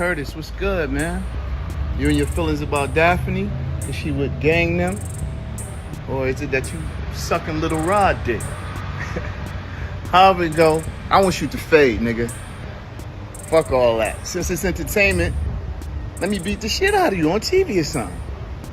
Curtis, what's good, man? You and your feelings about Daphne? Is she with gang them? Or is it that you sucking Little Rod dick? However it go, I want you to fade, nigga. Fuck all that. Since it's entertainment, let me beat the shit out of you on TV or something.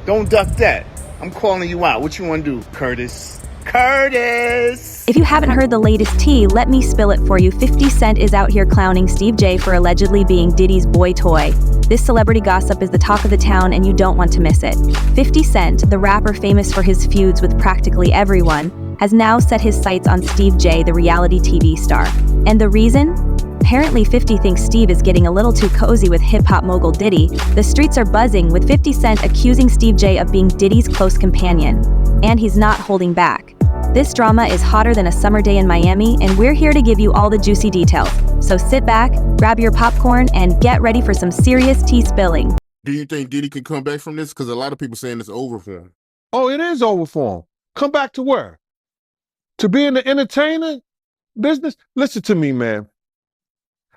Don't duck that. I'm calling you out. What you want to do, Curtis? Curtis! If you haven't heard the latest tea, let me spill it for you. 50 Cent is out here clowning SteveJ for allegedly being Diddy's boy toy. This celebrity gossip is the talk of the town and you don't want to miss it. 50 Cent, the rapper famous for his feuds with practically everyone, has now set his sights on SteveJ, the reality TV star. And the reason? Apparently 50 thinks Steve is getting a little too cozy with hip-hop mogul Diddy. The streets are buzzing with 50 Cent accusing SteveJ of being Diddy's close companion. And he's not holding back. This drama is hotter than a summer day in Miami, and we're here to give you all the juicy details. So sit back, grab your popcorn, and get ready for some serious tea spilling. Do you think Diddy can come back from this? Because a lot of people saying it's over for him. Oh, it is over for him. Come back to where? To be in the entertainment business? Listen to me, man.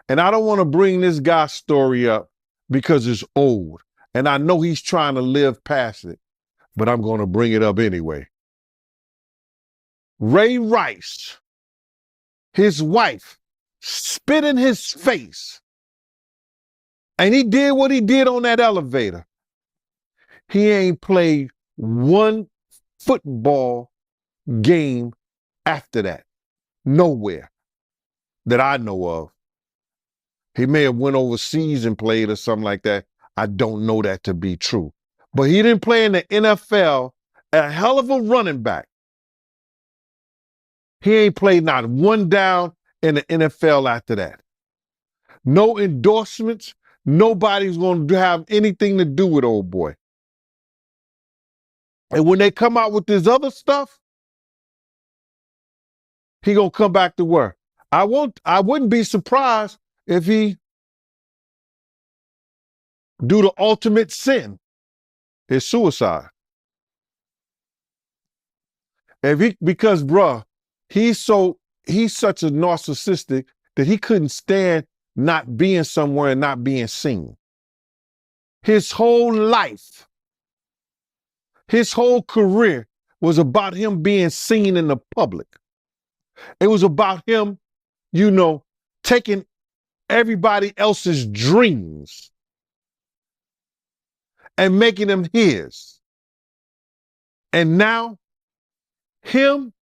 And I don't want to bring this guy's story up because it's old. And I know he's trying to live past it, but I'm going to bring it up anyway. Ray Rice, his wife, spit in his face. And he did what he did on that elevator. He ain't played one football game after that. Nowhere that I know of. He may have went overseas and played or something like that. I don't know that to be true. But he didn't play in the NFL, a hell of a running back. He ain't played not one down in the NFL after that. No endorsements. Nobody's going to have anything to do with old boy. And when they come out with this other stuff, he going to come back to work. I wouldn't be surprised if he do the ultimate sin, is suicide. Because bruh, he's such a narcissistic that he couldn't stand not being somewhere and not being seen. His whole life, his whole career was about him being seen in the public. It was about him, taking everybody else's dreams and making them his. And now, him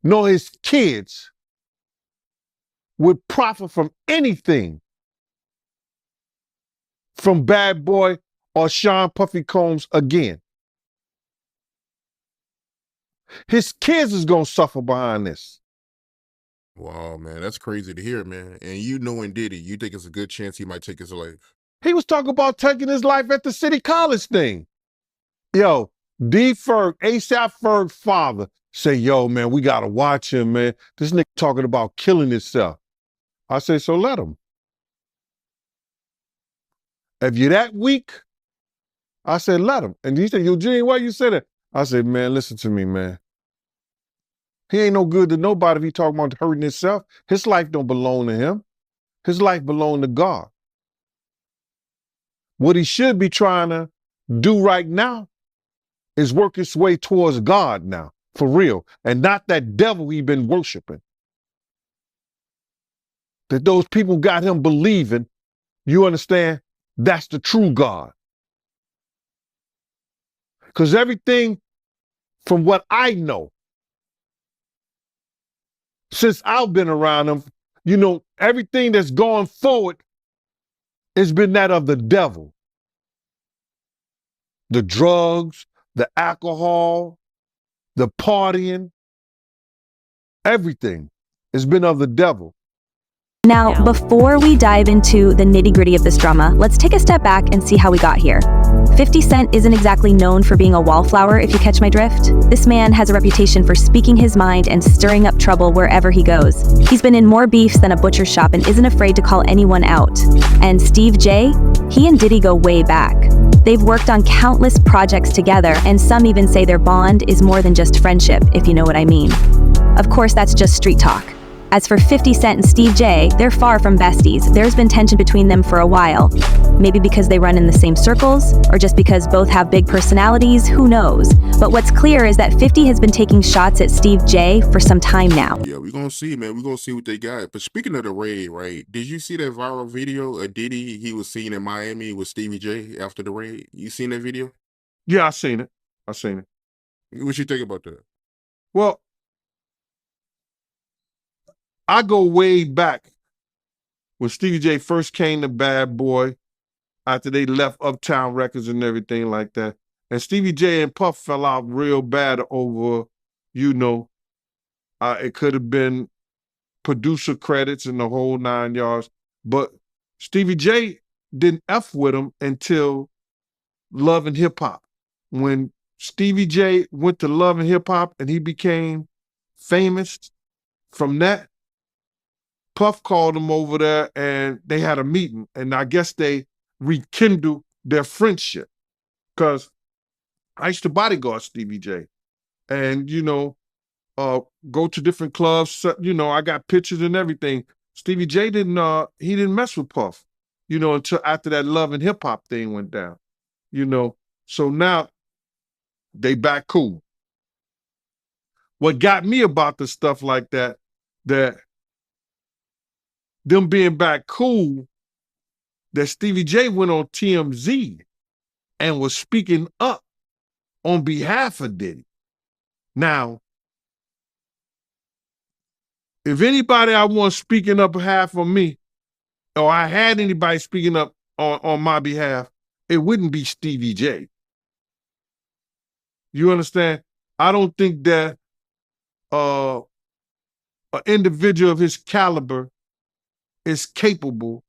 nor his kids would profit from anything from Bad Boy or Sean Puffy Combs again. His kids is gonna suffer behind this. Wow, man, that's crazy to hear, man. And you knowing Diddy, you think it's a good chance he might take his life? He was talking about taking his life at the City College thing. Yo, D. Ferg, ASAP Ferg's father, say, yo, man, we gotta watch him, man. This nigga talking about killing himself. I say, so let him. If you're that weak, I said, let him. And he said, Eugene, why you say that? I said, man, listen to me, man. He ain't no good to nobody if he talking about hurting himself. His life don't belong to him. His life belong to God. What he should be trying to do right now is work his way towards God now, for real, and not that devil he been worshiping. That those people got him believing, you understand, that's the true God. Because everything from what I know, since I've been around him, everything that's going forward has been that of the devil. The drugs, the alcohol, the partying, everything has been of the devil. Now, before we dive into the nitty-gritty of this drama, let's take a step back and see how we got here. 50 Cent isn't exactly known for being a wallflower, if you catch my drift. This man has a reputation for speaking his mind and stirring up trouble wherever he goes. He's been in more beefs than a butcher shop and isn't afraid to call anyone out. And SteveJ, he and Diddy go way back. They've worked on countless projects together, and some even say their bond is more than just friendship, if you know what I mean. Of course, that's just street talk. As for 50 Cent and SteveJ, they're far from besties. There's been tension between them for a while. Maybe because they run in the same circles, or just because both have big personalities, who knows? But what's clear is that 50 has been taking shots at SteveJ for some time now. Yeah, we're gonna see, man. We're gonna see what they got. But speaking of the raid, right? Did you see that viral video of Diddy? He was seen in Miami with Stevie J after the raid. You seen that video? Yeah, I seen it. I seen it. What you think about that? Well, I go way back when Stevie J first came to Bad Boy, after they left Uptown Records and everything like that. And Stevie J and Puff fell out real bad over, it could have been producer credits and the whole 9 yards. But Stevie J didn't F with him until Love and Hip Hop. When Stevie J went to Love and Hip Hop and he became famous from that, Puff called him over there and they had a meeting. And I guess they rekindled their friendship. Because I used to bodyguard Stevie J. And, go to different clubs. I got pictures and everything. Stevie J didn't mess with Puff, until after that Love and Hip Hop thing went down, So now they back cool. What got me about the stuff like that them being back cool, that Stevie J went on TMZ and was speaking up on behalf of Diddy. Now, if anybody I want speaking up behalf of me, or I had anybody speaking up on my behalf, it wouldn't be Stevie J. You understand? I don't think that an individual of his caliber is capable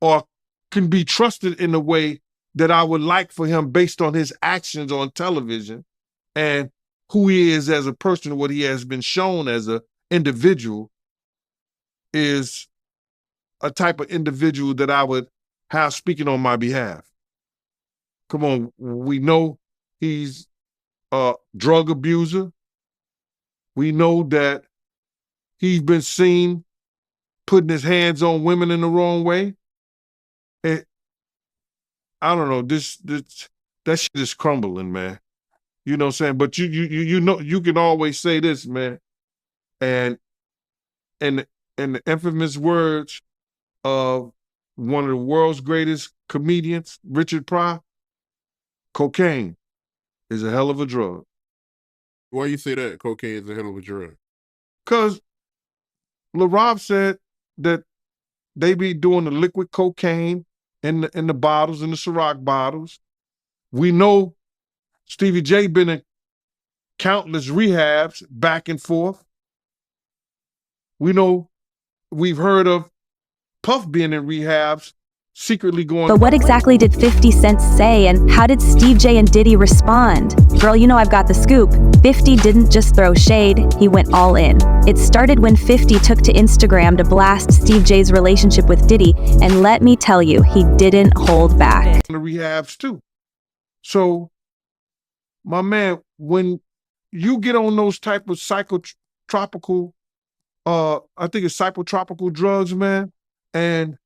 or can be trusted in a way that I would like for him based on his actions on television and who he is as a person, what he has been shown as an individual is a type of individual that I would have speaking on my behalf. Come on, we know he's a drug abuser. We know that he's been seen putting his hands on women in the wrong way. And I don't know, that shit is crumbling, man. You know what I'm saying? But you can always say this, man. And in the infamous words of one of the world's greatest comedians, Richard Pryor, cocaine is a hell of a drug. Why you say that? Cocaine is a hell of a drug. Because Lil Rob said that they be doing the liquid cocaine in the bottles, in the Ciroc bottles. We know Stevie J been in countless rehabs back and forth. We know we've heard of Puff being in rehabs, secretly going. But what exactly did 50 Cent say, and how did SteveJ and Diddy respond? Girl, I've got the scoop. 50 didn't just throw shade, he went all in. It started when 50 took to Instagram to blast SteveJ's relationship with Diddy, and let me tell you, he didn't hold back. The rehabs too. So, my man, when you get on those type of psychotropical, I think it's psychotropical drugs, man, and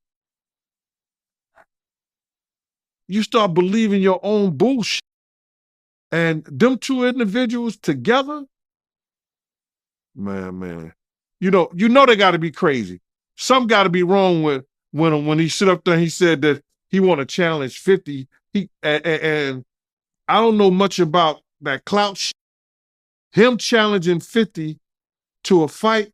you start believing your own bullshit, and them two individuals together, man, you know they got to be crazy. Something got to be wrong with when he sit up there and he said that he want to challenge 50. And I don't know much about that clout shit. Him challenging 50 to a fight,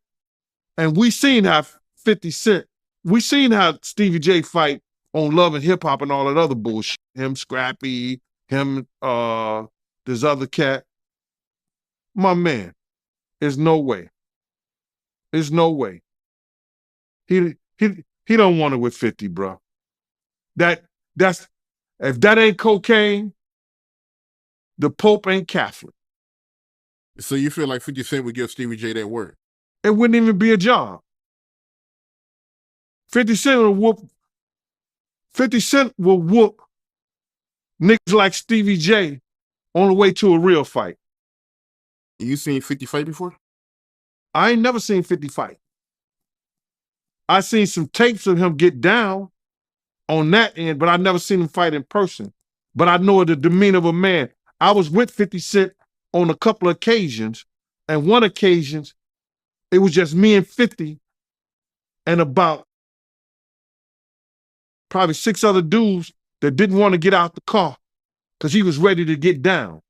and we seen how 50 Cent, we seen how Stevie J fight on Love and Hip Hop and all that other bullshit. Him, Scrappy, him, this other cat. My man, there's no way. There's no way. He don't want it with 50, bro. That's if that ain't cocaine, the Pope ain't Catholic. So you feel like 50 Cent would give Stevie J that work? It wouldn't even be a job. 50 Cent will whoop niggas like Stevie J on the way to a real fight. You seen 50 fight before? I ain't never seen 50 fight. I seen some tapes of him get down, on that end, but I never seen him fight in person. But I know the demeanor of a man. I was with 50 Cent on a couple of occasions, and one occasion, it was just me and 50 and about probably 6 other dudes that didn't want to get out the car because he was ready to get down.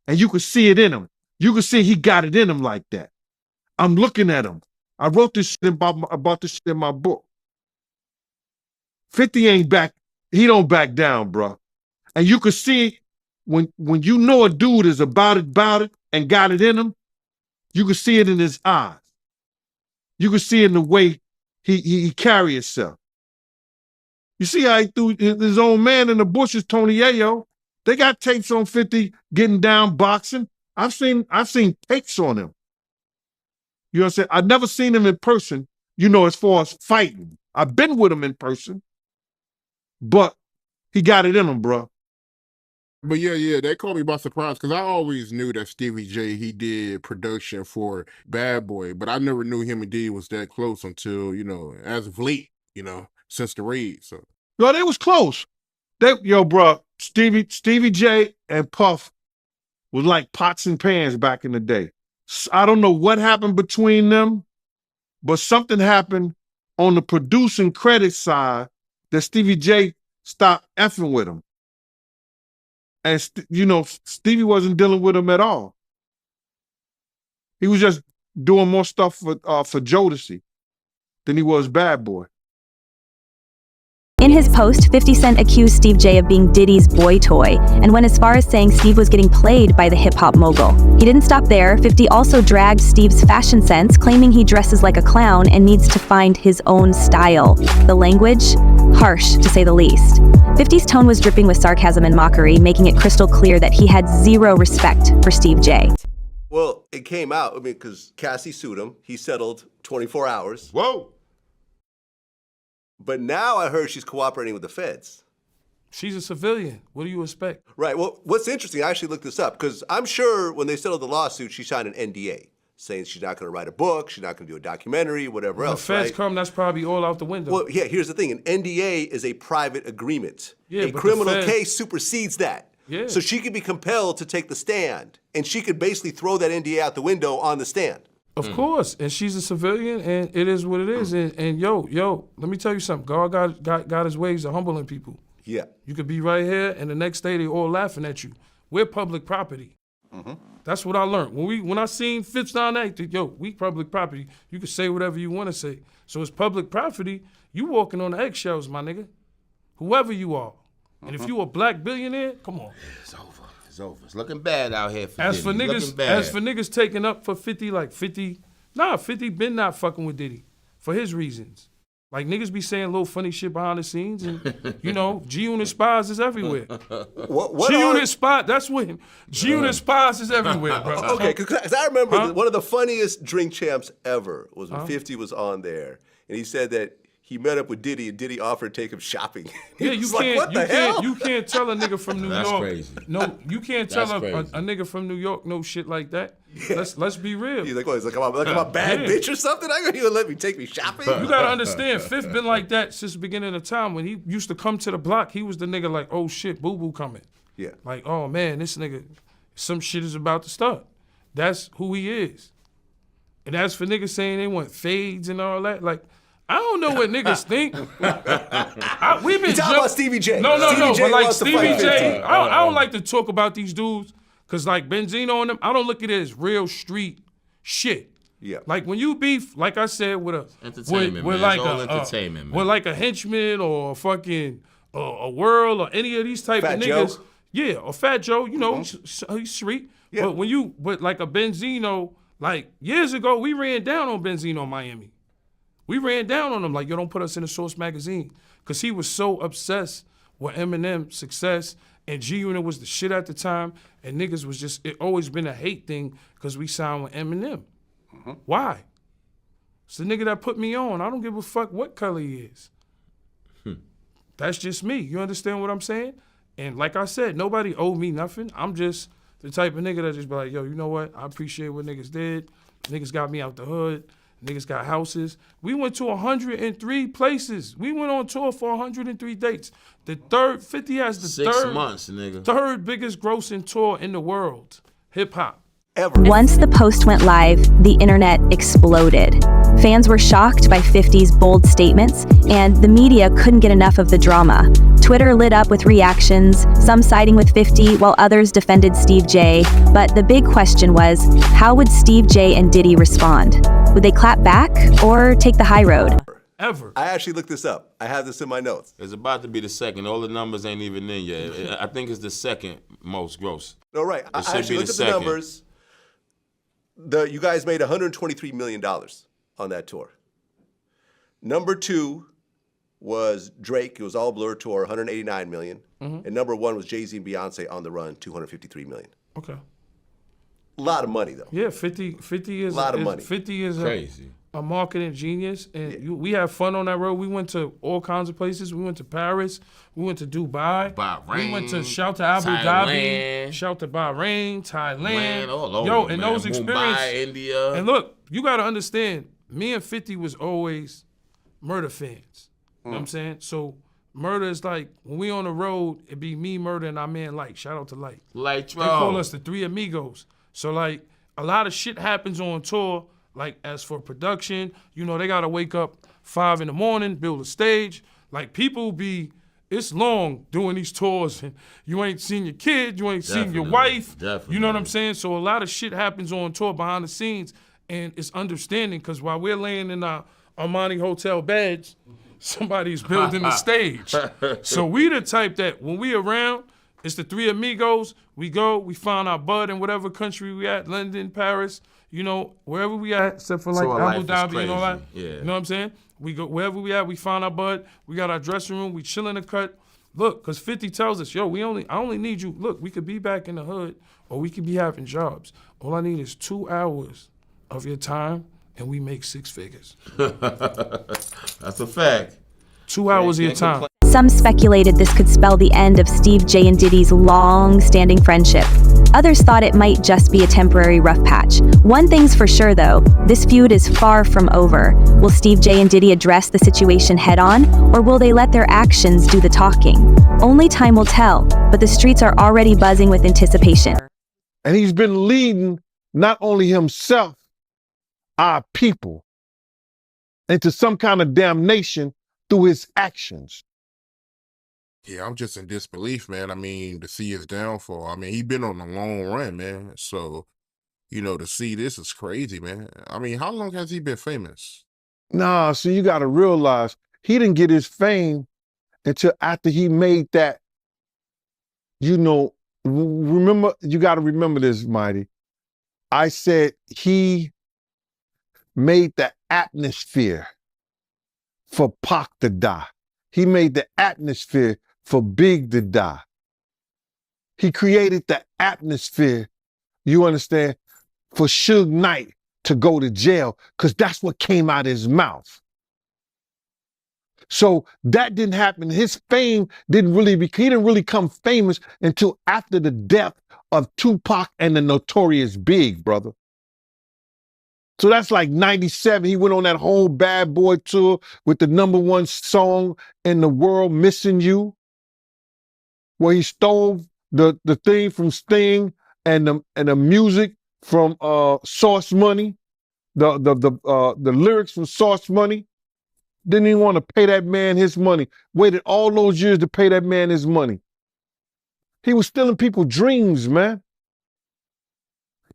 And you could see it in him. You could see he got it in him like that. I'm looking at him. I wrote this shit about this shit in my book. 50 ain't back. He don't back down, bro. And you could see when you know a dude is about it, and got it in him, you could see it in his eyes. You could see it in the way he carry himself. You see how he threw his own man in the bushes, Tony Yayo. They got tapes on 50 getting down boxing. I've seen tapes on him. You know what I'm saying? I've never seen him in person, as far as fighting. I've been with him in person, but he got it in him, bro. But yeah, that caught me by surprise because I always knew that SteveJ, he did production for Bad Boy, but I never knew him and Diddy was that close until, as of late, since the raid. So No, they was close. Bro, Stevie J and Puff was like pots and pans back in the day. I don't know what happened between them, but something happened on the producing credit side that Stevie J stopped effing with him. And, Stevie wasn't dealing with him at all. He was just doing more stuff for Jodeci than he was Bad Boy. In his post, 50 Cent accused SteveJ of being Diddy's boy toy, and went as far as saying Steve was getting played by the hip-hop mogul. He didn't stop there. 50 also dragged Steve's fashion sense, claiming he dresses like a clown and needs to find his own style. The language? Harsh, to say the least. 50's tone was dripping with sarcasm and mockery, making it crystal clear that he had zero respect for SteveJ. Well, it came out, because Cassie sued him. He settled 24 hours. Whoa! But now I heard she's cooperating with the feds. She's a civilian. What do you expect? Right. Well, what's interesting, I actually looked this up, because I'm sure when they settled the lawsuit, she signed an NDA, saying she's not going to write a book, she's not going to do a documentary, whatever else, the feds come, that's probably all out the window. Well, yeah, here's the thing. An NDA is a private agreement. Yeah, a but criminal case supersedes that. Yeah. So she could be compelled to take the stand, and she could basically throw that NDA out the window on the stand. Of course, and she's a civilian, and it is what it is. And yo, let me tell you something. God got his ways of humbling people. Yeah. You could be right here, and the next day they all laughing at you. We're public property. That's what I learned. When I seen Fifth down there, we public property. You can say whatever you want to say. So it's public property. You walking on the eggshells, my nigga. Whoever you are. And if you a black billionaire, come on. It's over. It's over. It's looking bad out here for As Diddy. for niggas taking up for 50, 50 been not fucking with Diddy for his reasons. Like niggas be saying little funny shit behind the scenes, and G-Unit spies is everywhere. G-Unit spy, that's when G-Unit spies is everywhere, bro. Okay, because I remember one of the funniest Drink Champs ever was when 50 was on there, and he said that he met up with Diddy, and Diddy offered to take him shopping. Yeah, you can't tell a nigga from New That's York. crazy. No, you can't tell a crazy. nigga from New York no shit like that. Yeah. Let's be real. He's like, what? He's like, I'm a bad bitch or something? I gonna let me take me shopping? You gotta understand, Fifth been like that since the beginning of time. When he used to come to the block, he was the nigga like, oh shit, boo-boo coming. Yeah. Like, oh man, this nigga, some shit is about to start. That's who he is. And as for niggas saying they want fades and all that, like, I don't know what niggas think. We've been talking about Stevie J. No, Stevie J but like wants to Stevie fight J, 15. I don't like to talk about these dudes, cause like Benzino and them, I don't look at it as real street shit. Yeah. Like when you beef, like I said, with a Entertainment, with man. like It's all a entertainment, man. with like a henchman or a fucking a Whirl or any of these type Fat of Joe. niggas. Yeah, or Fat Joe, he's street. Yeah. But like a Benzino, like years ago, we ran down on Benzino in Miami. We ran down on him like, yo, don't put us in the Source magazine. Because he was so obsessed with Eminem's success, and G-Unit was the shit at the time, and niggas was just, it always been a hate thing because we signed with Eminem. Why? It's the nigga that put me on. I don't give a fuck what color he is. That's just me. You understand what I'm saying? And like I said, nobody owed me nothing. I'm just the type of nigga that just be like, yo, you know what? I appreciate what niggas did. Niggas got me out the hood. Niggas got houses. We went to 103 places. We went on tour for 103 dates. The third, 50 has the 6 months, nigga. third biggest grossing tour in the world. Hip hop. Ever. Once the post went live, the internet exploded. Fans were shocked by 50's bold statements, and the media couldn't get enough of the drama. Twitter lit up with reactions, some siding with 50 while others defended SteveJ. But the big question was, how would SteveJ and Diddy respond? Would they clap back or take the high road? Ever. I actually looked this up. I have this in my notes. It's about to be the second. All the numbers ain't even in yet. I think it's the second most gross. No, right. I actually looked at the numbers. You guys made $123 million on that tour. Number 2 was Drake. It was all Blur tour, $189 million. And number 1 was Jay-Z and Beyonce on the run, $253 million. Okay. A lot of money, though. Yeah, 50 is a lot of money. 50 is Crazy. A marketing genius, and we had fun on that road. We went to all kinds of places. We went to Paris. We went to Dubai. Bahrain, we went to shout to Abu Dhabi. Shout to Bahrain, Thailand. All over, yo, and man. those experiences. Mumbai, India. And look, you got to understand, me and 50 was always Murder fans. You know what I'm saying? So Murder is like, when we on the road, it be me, Murder, and our man Light. Shout out to Light. Light, They call us the Three Amigos. So like, a lot of shit happens on tour. Like, as for production, you know, they got to wake up 5 in the morning, build a stage. Like, people it's long doing these tours, and you ain't seen your kid, you ain't seen your wife. Definitely. You know what I'm saying? So a lot of shit happens on tour behind the scenes, and it's understanding, because while we're laying in our Armani hotel beds, somebody's building the stage. So we the type that when we around, it's the Three Amigos. We go, we find our bud in whatever country we at, London, Paris, you know, wherever we at, except for like Abu Dhabi and all that. Yeah. You know what I'm saying? We go wherever we at, we find our bud. We got our dressing room. We chill in the cut. Look, because 50 tells us, yo, I only need you. Look, we could be back in the hood, or we could be having jobs. All I need is 2 hours of your time, and we make 6 figures. That's a fact. 2 hours of your time. Some speculated this could spell the end of SteveJ and Diddy's long-standing friendship. Others thought it might just be a temporary rough patch. One thing's for sure, though, this feud is far from over. Will SteveJ and Diddy address the situation head-on, or will they let their actions do the talking? Only time will tell, but the streets are already buzzing with anticipation. And he's been leading not only himself, our people, into some kind of damnation through his actions. Yeah, I'm just in disbelief, man. I mean, to see his downfall. I mean, he been on a long run, man. So, you know, to see this is crazy, man. I mean, how long has he been famous? Nah, so you got to realize he didn't get his fame until after he made that, you know, remember, you got to remember this, Mighty. I said he made the atmosphere for Pac to die. He made the atmosphere for Big to die. He created the atmosphere, you understand, for Suge Knight to go to jail, because that's what came out of his mouth. So that didn't happen. His fame he didn't really come famous until after the death of Tupac and the Notorious Big, brother. So that's like 97. He went on that whole Bad Boy tour with the #1 song in the world, Missing You, where he stole the thing from Sting and the music from Source Money, the lyrics from Source Money. Didn't even want to pay that man his money. Waited all those years to pay that man his money. He was stealing people's dreams, man.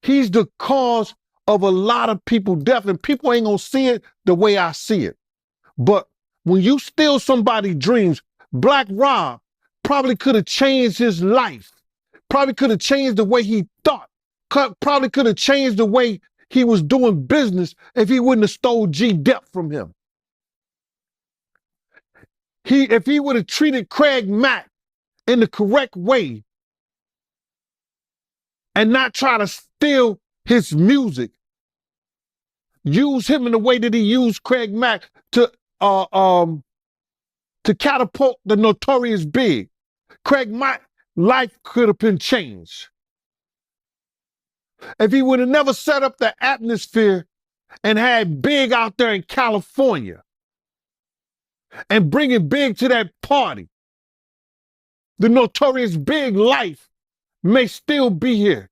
He's the cause of a lot of people's death, and people ain't gonna see it the way I see it. But when you steal somebody's dreams, Black Rob probably could have changed his life, probably could have changed the way he thought, probably could have changed the way he was doing business if he wouldn't have stole G-Dep from him. If he would have treated Craig Mack in the correct way and not try to steal his music, use him in the way that he used Craig Mack to catapult the Notorious Big, Craig Mack's life could have been changed. If he would have never set up the atmosphere and had Big out there in California and bringing Big to that party, the notorious Big Life may still be here.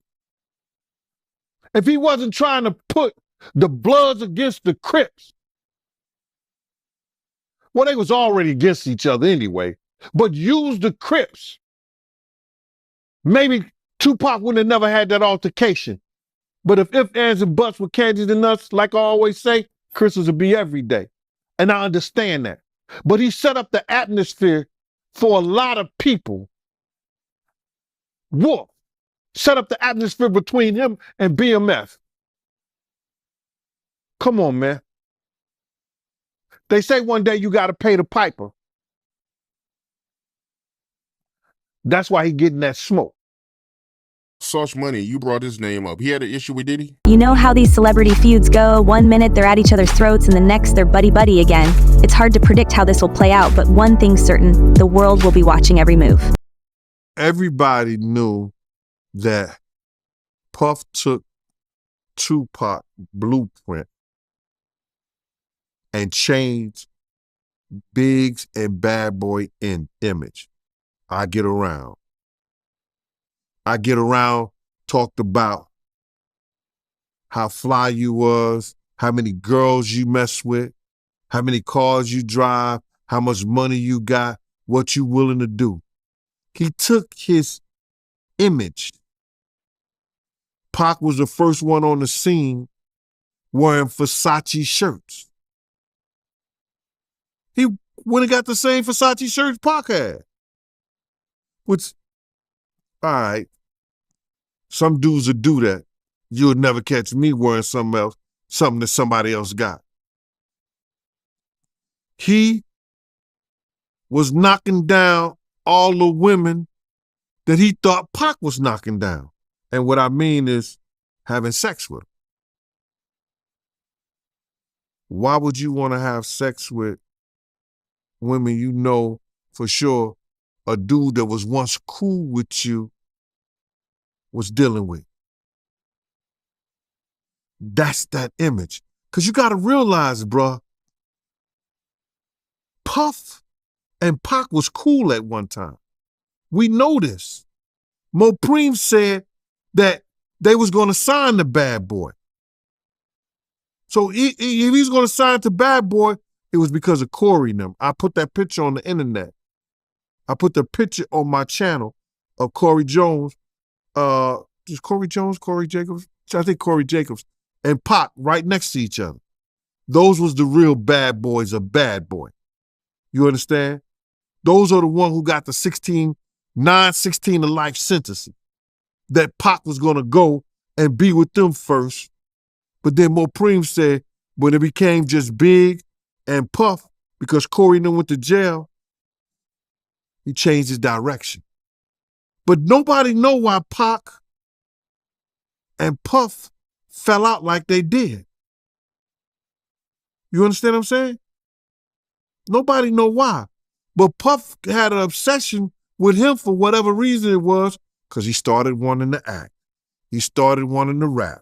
If he wasn't trying to put the Bloods against the Crips, well, they was already against each other anyway, but use the Crips, maybe Tupac wouldn't have never had that altercation. But if ands, and buts were candies and nuts, like I always say, Christmas would be every day. And I understand that. But he set up the atmosphere for a lot of people. Wolf set up the atmosphere between him and BMF. Come on, man. They say one day you got to pay the piper. That's why he getting that smoke. Sauce Money, you brought his name up. He had an issue with Diddy? You know how these celebrity feuds go. 1 minute they're at each other's throats and the next they're buddy-buddy again. It's hard to predict how this will play out, but one thing's certain, the world will be watching every move. Everybody knew that Puff took Tupac blueprint and changed Biggs and Bad Boy in image. I Get Around. I Get Around talked about how fly you was, how many girls you mess with, how many cars you drive, how much money you got, what you willing to do. He took his image. Pac was the first one on the scene wearing Versace shirts. He went and got the same Versace shirts Pac had. Which, all right, some dudes would do that. You would never catch me wearing something else, something that somebody else got. He was knocking down all the women that he thought Pac was knocking down. And what I mean is having sex with them. Why would you want to have sex with women you know for sure a dude that was once cool with you was dealing with? That's that image. Because you got to realize, bruh, Puff and Pac was cool at one time. We know this. Mopreem said that they was going to sign the Bad Boy. So if he's going to sign to Bad Boy, it was because of Corey and them. I put that picture on the internet. I put the picture on my channel of Corey Jones. Is Corey Jones, Corey Jacobs? I think Corey Jacobs and Pac right next to each other. Those was the real bad boys of Bad Boy. You understand? Those are the ones who got the 16 to life sentencing. That Pac was going to go and be with them first. But then Mopreem said when it became just Big and Puff, because Corey and them went to jail, he changed his direction. But nobody know why Pac and Puff fell out like they did. You understand what I'm saying? Nobody know why. But Puff had an obsession with him for whatever reason it was, because he started wanting to act. He started wanting to rap.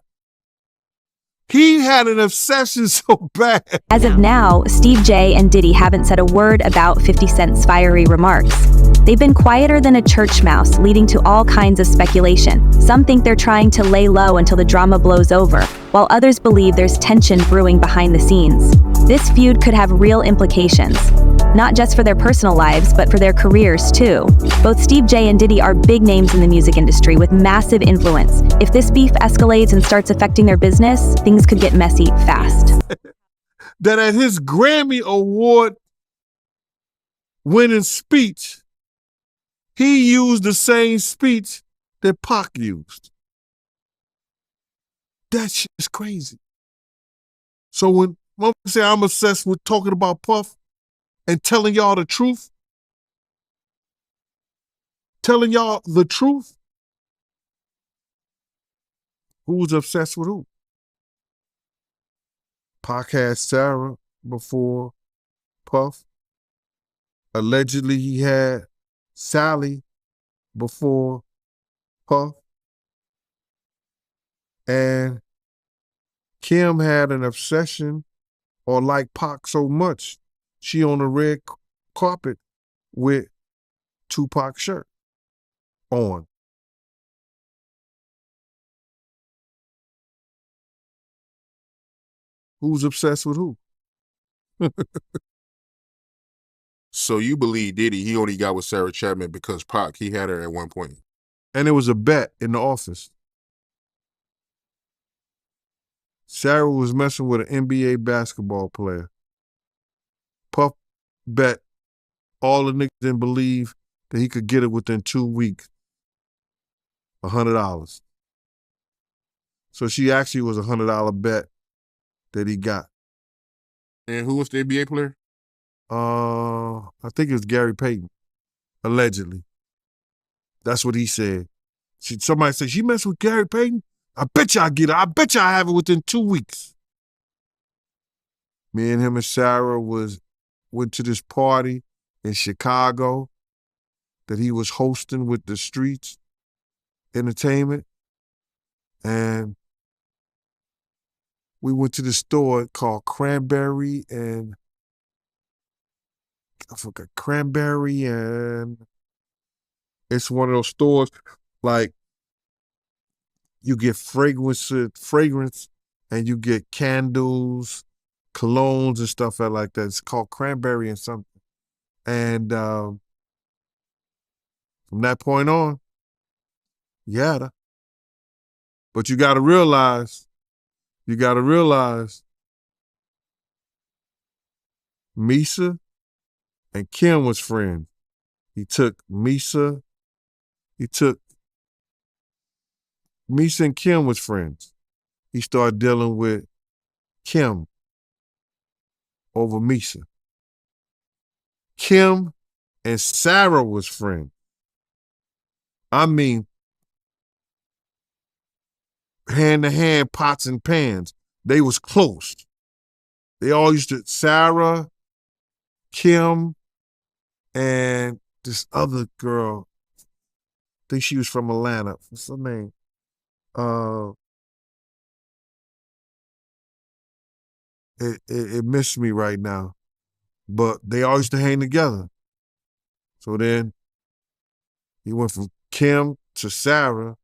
He had an obsession so bad. As of now, SteveJ and Diddy haven't said a word about 50 Cent's fiery remarks. They've been quieter than a church mouse, leading to all kinds of speculation. Some think they're trying to lay low until the drama blows over, while others believe there's tension brewing behind the scenes. This feud could have real implications, not just for their personal lives, but for their careers too. Both SteveJ and Diddy are big names in the music industry with massive influence. If this beef escalates and starts affecting their business, things could get messy fast. That at his Grammy Award winning speech, he used the same speech that Pac used. That shit is crazy. So when I say I'm obsessed with talking about Puff and telling y'all the truth, who's obsessed with who? Pac had Sarah before Puff. Allegedly, he had Sally before Puff. And Kim had an obsession or liked Pac so much, she on the red carpet with Tupac shirt on. Who's obsessed with who? So you believe Diddy, he only got with Sarah Chapman because Pac, he had her at one point. And it was a bet in the office. Sarah was messing with an NBA basketball player. Puff bet all the niggas didn't believe that he could get it within 2 weeks. $100. So she actually was a $100 bet that he got. And who was the NBA player? I think it was Gary Payton, allegedly. That's what he said. Somebody said, she messed with Gary Payton? I bet you I get it. I bet you I have it within 2 weeks. Me and him and Sarah went to this party in Chicago that he was hosting with the Streets Entertainment. And we went to the store called Cranberry and I forgot, Cranberry, and it's one of those stores like you get fragrance and you get candles, colognes and stuff like that. It's called Cranberry and something. And from that point on, you had her. But you gotta realize, Misa and Kim was friends. Misa and Kim was friends. He started dealing with Kim over Misa. Kim and Sarah was friends. I mean, hand to hand, pots and pans. They was close. They all used to, Sarah, Kim, and this other girl, I think she was from Atlanta. What's her name? It missed me right now. But they all used to hang together. So then he went from Kim to Sarah.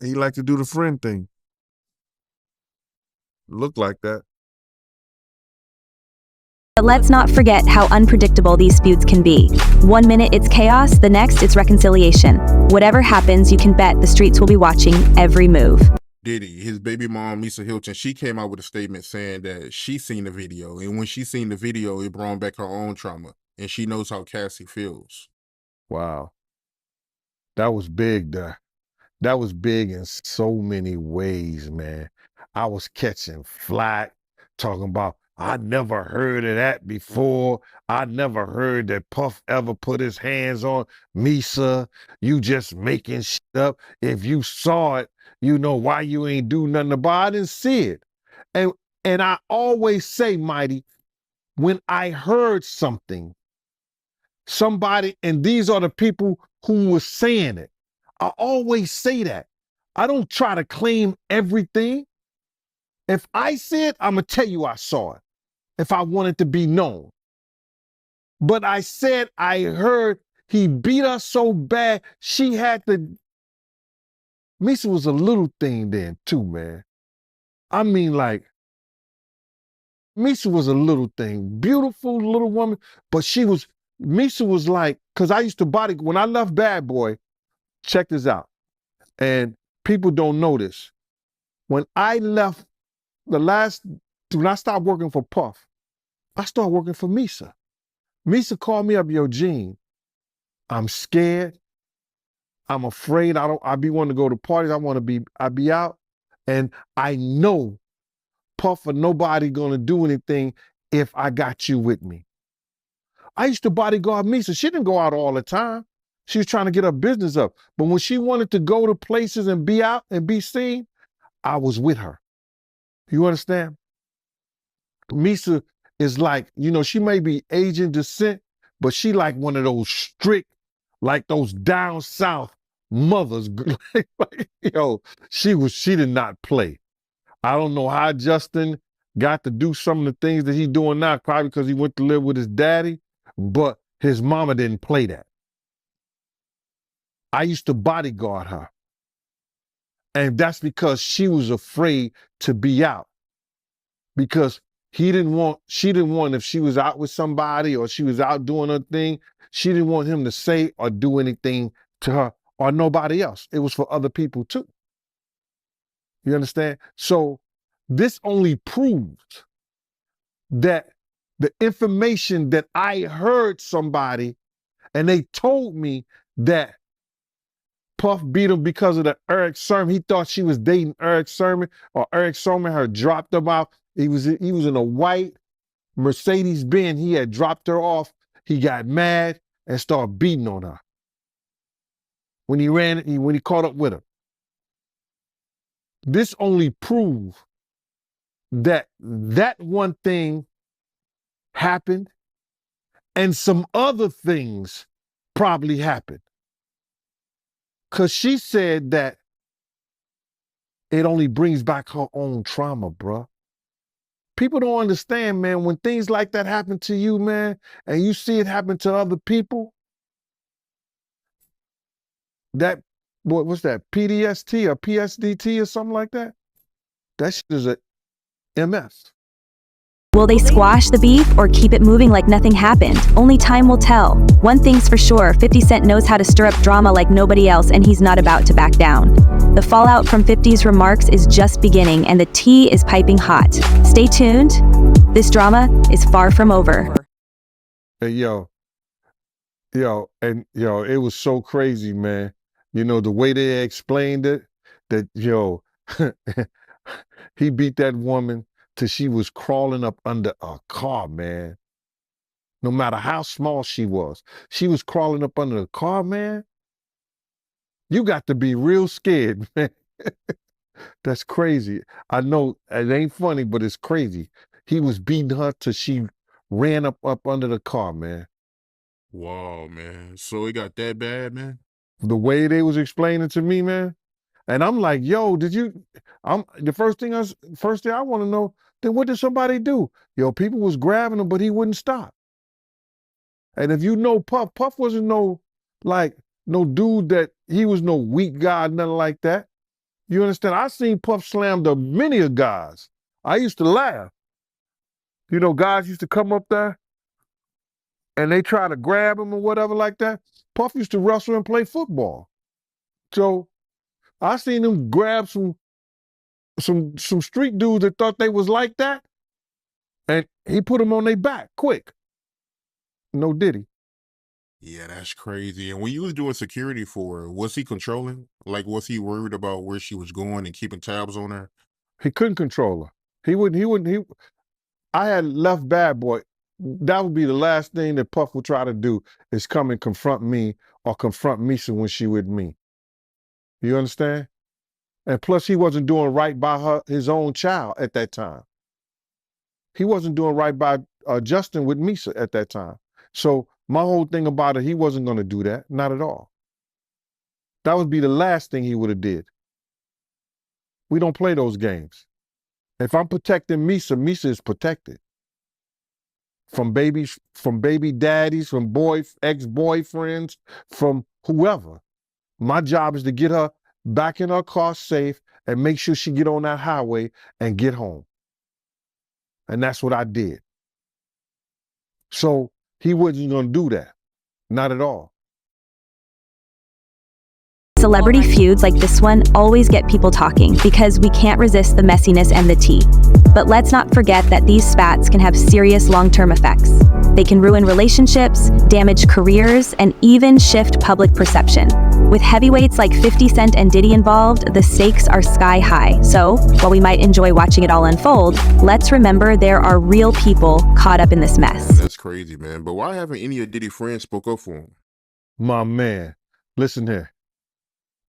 He liked to do the friend thing. Looked like that. But let's not forget how unpredictable these feuds can be. 1 minute it's chaos, the next it's reconciliation. Whatever happens, you can bet the streets will be watching every move. Diddy, his baby mom, Lisa Hilton, she came out with a statement saying that she seen the video. And when she seen the video, it brought back her own trauma. And she knows how Cassie feels. Wow. That was big there. That was big in so many ways, man. I was catching flack, talking about, I never heard of that before. I never heard that Puff ever put his hands on Misa. You just making shit up. If you saw it, you know why you ain't do nothing about it. I didn't see it. And I always say, Mighty, when I heard somebody, and these are the people who were saying it, I always say that. I don't try to claim everything. If I see it, I'm going to tell you I saw it, if I want it to be known. But I said I heard he beat her so bad, she had to... Misa was a little thing then too, man. I mean, like, Misa was a little thing. Beautiful little woman, but Misa was like, because I used to when I left Bad Boy, check this out, and people don't know this. When I left when I stopped working for Puff, I started working for Misa. Misa called me up, yo, Gene, I'm scared. I'm afraid. I be wanting to go to parties. I be out. And I know Puff or nobody gonna do anything if I got you with me. I used to bodyguard Misa. She didn't go out all the time. She was trying to get her business up. But when she wanted to go to places and be out and be seen, I was with her. You understand? Misa is like, she may be Asian descent, but she like one of those strict, like those down south mothers. Yo, she did not play. I don't know how Justin got to do some of the things that he's doing now, probably because he went to live with his daddy, but his mama didn't play that. I used to bodyguard her. And that's because she was afraid to be out. Because she didn't want, if she was out with somebody or she was out doing her thing, she didn't want him to say or do anything to her or nobody else. It was for other people too. You understand? So this only proves that the information that I heard somebody and they told me that Puff beat him because of the Eric Sermon. He thought she was dating Eric Sermon, or Eric Sermon had dropped him off. He was in a white Mercedes Benz. He had dropped her off. He got mad and started beating on her. When he caught up with her. This only proves that one thing happened and some other things probably happened. Because she said that it only brings back her own trauma, bruh. People don't understand, man, when things like that happen to you, man, and you see it happen to other people, what's that, PDST or PSDT or something like that? That shit is a MS. Will they squash the beef or keep it moving like nothing happened? Only time will tell. One thing's for sure, 50 Cent knows how to stir up drama like nobody else, and he's not about to back down. The fallout from 50's remarks is just beginning, and the tea is piping hot. Stay tuned. This drama is far from over. Hey, it was so crazy, man. You know, the way they explained it, that, he beat that woman till she was crawling up under a car, man. No matter how small she was crawling up under the car, man. You got to be real scared, man. That's crazy. I know it ain't funny, but it's crazy. He was beating her till she ran up under the car, man. Wow, man. So it got that bad, man? The way they was explaining to me, man. And I'm like, yo, the first thing I want to know, then what did somebody do? Yo, people was grabbing him, but he wouldn't stop. And if you know Puff wasn't no dude that he was no weak guy, nothing like that. You understand? I seen Puff slam to many of guys. I used to laugh. You know, guys used to come up there and they try to grab him or whatever like that. Puff used to wrestle and play football. So I seen him grab some street dudes that thought they was like that, and he put them on their back quick. No Diddy. Yeah, that's crazy. And when you was doing security for her, was he controlling? Like, was he worried about where she was going and keeping tabs on her? He couldn't control her. I had left Bad Boy. That would be the last thing that Puff would try to do, is come and confront me or confront Misa when she with me. You understand? And plus, he wasn't doing right by his own child at that time. He wasn't doing right by Justin with Misa at that time. So my whole thing about it, he wasn't going to do that, not at all. That would be the last thing he would have did. We don't play those games. If I'm protecting Misa, Misa is protected. From baby daddies, from ex-boyfriends, from whoever. My job is to get her back in her car safe and make sure she get on that highway and get home. And that's what I did. So he wasn't going to do that. Not at all. Celebrity feuds like this one always get people talking because we can't resist the messiness and the tea. But let's not forget that these spats can have serious long-term effects. They can ruin relationships, damage careers, and even shift public perception. With heavyweights like 50 Cent and Diddy involved, the stakes are sky high. So, while we might enjoy watching it all unfold, let's remember there are real people caught up in this mess. That's crazy, man. But why haven't any of Diddy friends spoke up for him? My man, listen here.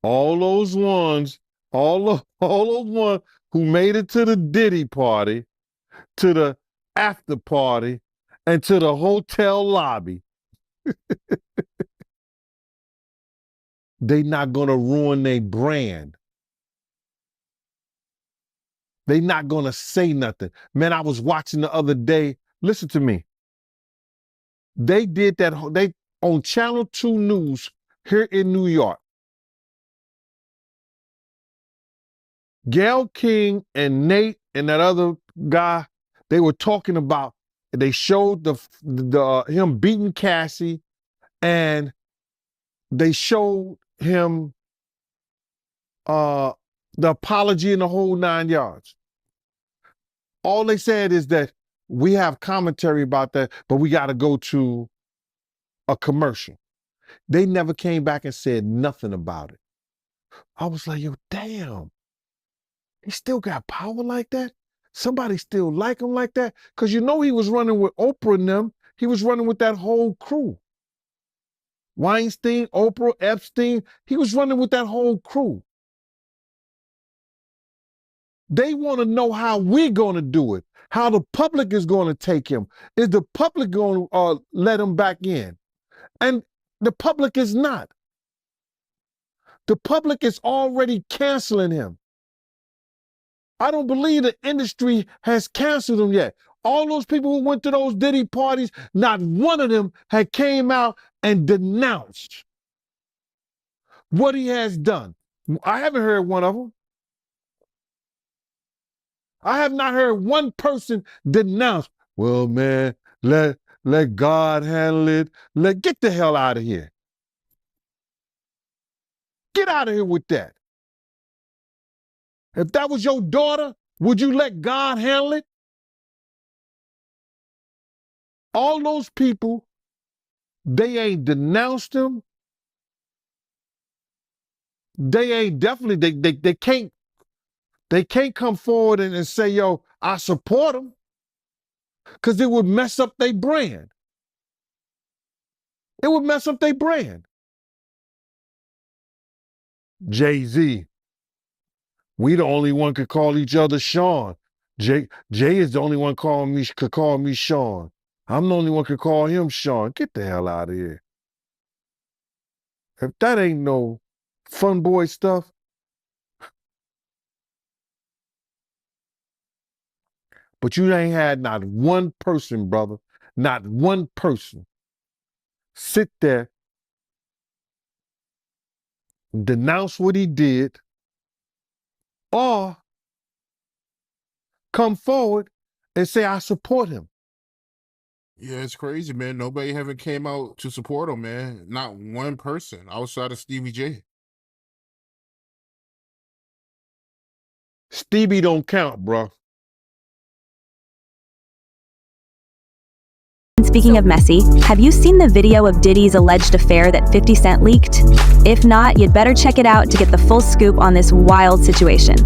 All those ones who made it to the Diddy party, to the after party, and to the hotel lobby. they not gonna ruin their brand. They not gonna say nothing. Man, I was watching the other day. Listen to me. They did that. They on Channel 2 News here in New York. Gayle King and Nate and that other guy, they were talking about. They showed the him beating Cassie, and they showed him the apology and the whole 9 yards. All they said is that we have commentary about that, but we got to go to a commercial. They never came back and said nothing about it. I was like, yo, damn. He still got power like that? Somebody still like him like that? Because you know he was running with Oprah and them. He was running with that whole crew. Weinstein, Oprah, Epstein. He was running with that whole crew. They want to know how we're going to do it, how the public is going to take him. Is the public going to let him back in? And the public is not. The public is already canceling him. I don't believe the industry has canceled him yet. All those people who went to those Diddy parties, not one of them had came out and denounced what he has done. I haven't heard one of them. I have not heard one person denounce, well, man, let God handle it. Get the hell out of here. Get out of here with that. If that was your daughter, would you let God handle it? All those people, they ain't denounced him. They ain't definitely, they can't come forward and say, yo, I support him. Because it would mess up their brand. It would mess up their brand. Jay-Z. We the only one could call each other Sean. Jay is the only one could call me Sean. I'm the only one could call him Sean. Get the hell out of here. If that ain't no fun boy stuff. But you ain't had not one person, brother, not one person sit there, denounce what he did, or come forward and say, I support him. Yeah, it's crazy, man. Nobody haven't came out to support him, man. Not one person outside of SteveJ. Stevie don't count, bro. Speaking of messy, have you seen the video of Diddy's alleged affair that 50 Cent leaked? If not, you'd better check it out to get the full scoop on this wild situation.